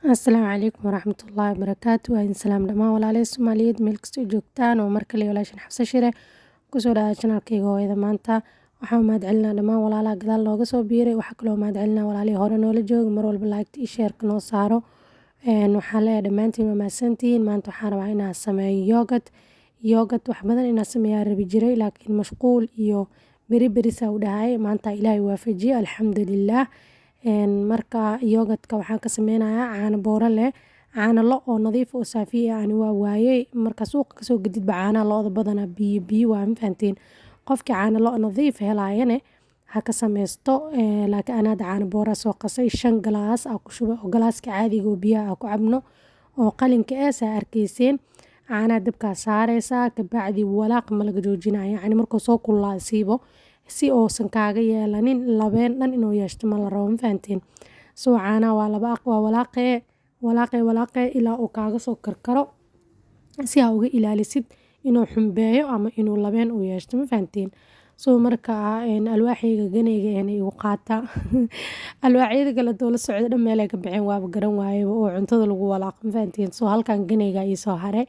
Asalaamu calaykum waraxmatullaahi wabarakaatu. Waa idin salaam dhamaan walaalahay Soomaaliyeed meel kasta oo joogtaan oo mar kale walaashin xabsa shire kusoo dhawaada channelkayga hooyada maanta. Waxaan mahadcelinaa dhammaan walaalaha gadaal nooga soo biiray. Waxaa kaloo mahadcelinaa walaalihii hore noola jooga mar walba like iyo share noo saaro. Waxaan leeyahay dhammaantiin waa mahadsantihiin. Maanta waxaan rabaa inaan sameeyo yogurt wax badan inaan sameeyaa rabi jiray laakiin mashquul iyo beri saa u dhahay. Maanta Ilaahay waafajiyay alxamdulillaah. Marka yogurtka waxaan ka sameynayaa caano booro leh, caano lo oo nadiif oo saafi ah. Waa waayay marka suuqa kasoo gadid caanaha lo'da badanaa biyo waa ma fahantiin. Qofkii caano lo nadiif helaayane ha ka sameysto. Laakiin ana caano booro soo qasay 5 galaas aan ku shubay oo galaaska caadiga oo biyaha ku cabno oo qalinka saa arkayseen. Caanaha dabka saaraysaa ka bacdi walaaq ma laga joojinayo yacni markuu soo kululaado siibo si uusan kaaga yeelanin labeen dhan inuu yeeshto ma la rabo ma fahantiin. Caanaha waa walaaqee ilaa uu kaaga soo karkaro si aa uga ilaalisid inuu xumbeeyo ama inuu labeen u yeeshto ma fahantiin. Marka alwaaxayga ganayga igu qaata alwaaxyada kale doola socda dhan meel ay ka baxeen waaba garan waaye oo cuntada lagu walaaqo ma fahantiin. Halkan ganayga ii soo haray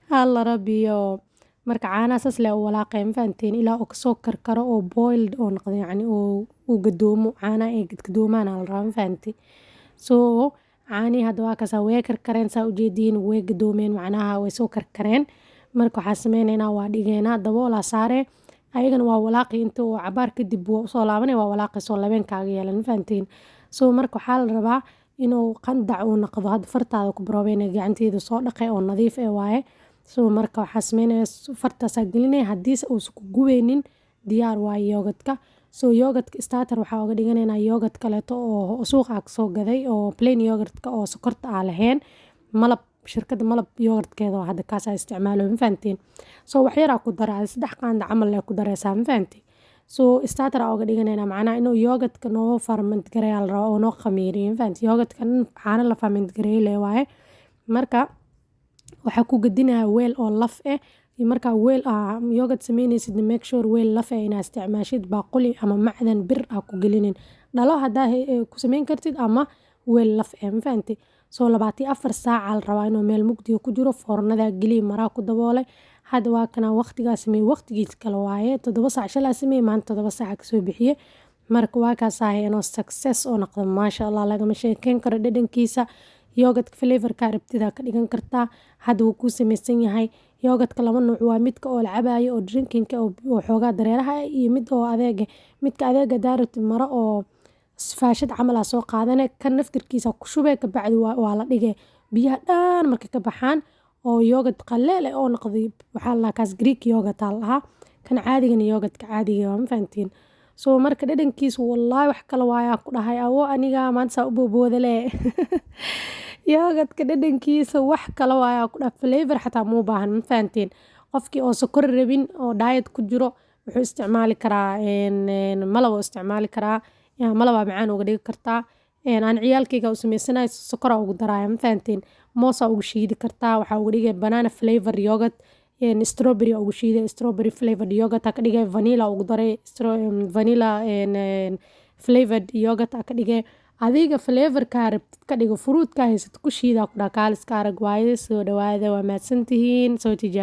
alla rabbiyo marka caanaha saas leh u walaaqay ma fahantiin ilaa uu kasoo karkaro oo boiled oo noqdo yacni uu gadoomo caanaha ay gadoomaan la rabaa ma fahantiin. caanihi hadda waa kaas way karkareen saa u jeediin way gadoomeen macnaha way soo karkareen. Marka waxaan sameynaynaa waa dhigaynaa dabool saare ayagana waa walaaqi inta oo cabaar kadib wuu soo laabanay waa walaaqi soo labeen kaaga yeelan ma fahantiin. Marka waxaa la rabaa inuu qandac uu noqdo hadda fartaada ku baroobeynay gacanteeda soo dhaqay oo nadiif waaye. Marka waxaa sameynaysaa fartaas gelinay haddii uu ku gubeynin diyaar waa yogurtka. Yogurtka starter waxaa uga dhiganaynaa yogurt kaleeto oo suuqa ka soo gaday oo plain yogurtka oo sokorta aan lahayn malab shirkadda malab yogurtkeeda oo hadda kaas isticmaalo ma fahantiin. Wax yar ku daraa 3 qaanda camal leh ku daraysaa ma fahantiin. Starter uga dhiganaynaa macnaha inuu yogurtka noo ferment gareeyo la rabo oo noo khamiiriyo ma fahantiin. Yogurtka caano la ferment gareeyo le waaye. Marka waxaa ku gadinayaa weel oo laf marka weel yogurt sameynaysid make sure weel laf inaad isticmaashid baaquli ama macdan bir ku gelinin dhalo haddaa ku sameyn kartid ama weel laf ma fahantiin. 24 saac la rabaa inuu meel mugdi ku jiro foornada geli maraa ku daboolay. Hadda waa kana waqtigaas sameey waqtigiis kala waaye 7 saac shalay sameey maanta 7 saac ka soo bixiyay. Marka waa kaas inuu success oo noqdo maasha Allah lagama sheekeyn karo dhadhankiisa. Yogurtka flavor ka rabtida ka dhigan kartaa hadda wuu ku sameysan yahay. Yogurtka laba nooc waa midka oo la cabayo oo drinking oo xoogaa dareeraha iyo mid oo adeega midka adeega daarat maro oo faashad camal soo qaadanay kan naftirkiisa ku shubay ka bacdi waa la dhigay biyaha dhan markay ka baxaan oo yogurt qaleel oo noqday waxaa la kaas Greek yogurt lahaa kan caadiga yogurtka caadiga ma fahantiin. Marka dhadhankiisa wallahi wax kala waayaa ku dhahay awo aniga maanta saa u boobooda yogurtka dhadhankiisa wax kala waayaa ku dhahay flavor xataa ma u baahan ma fahantiin. Qofkii oo sokor rabin oo diet ku jiro wuxuu isticmaali karaa malab isticmaali karaa malab macaan uga dhigi kartaa. Aan ciyaalkayga u sameysanahay sokor ugu daraaya ma fahantiin. Moos ugu shiidi kartaa waxaa uga dhigay banana flavor yogurt strawberry ugu shiiday strawberry flavored yogurt ka dhigay vanilla ugu daray vanilla flavored yogurt ka dhigay adiga flavor ka rabtid ka dhigo fruit ka haysto ku shiida ku dhakaalis ka arag waaye soo dhawaada waa mahadsantihiin soo tijaab.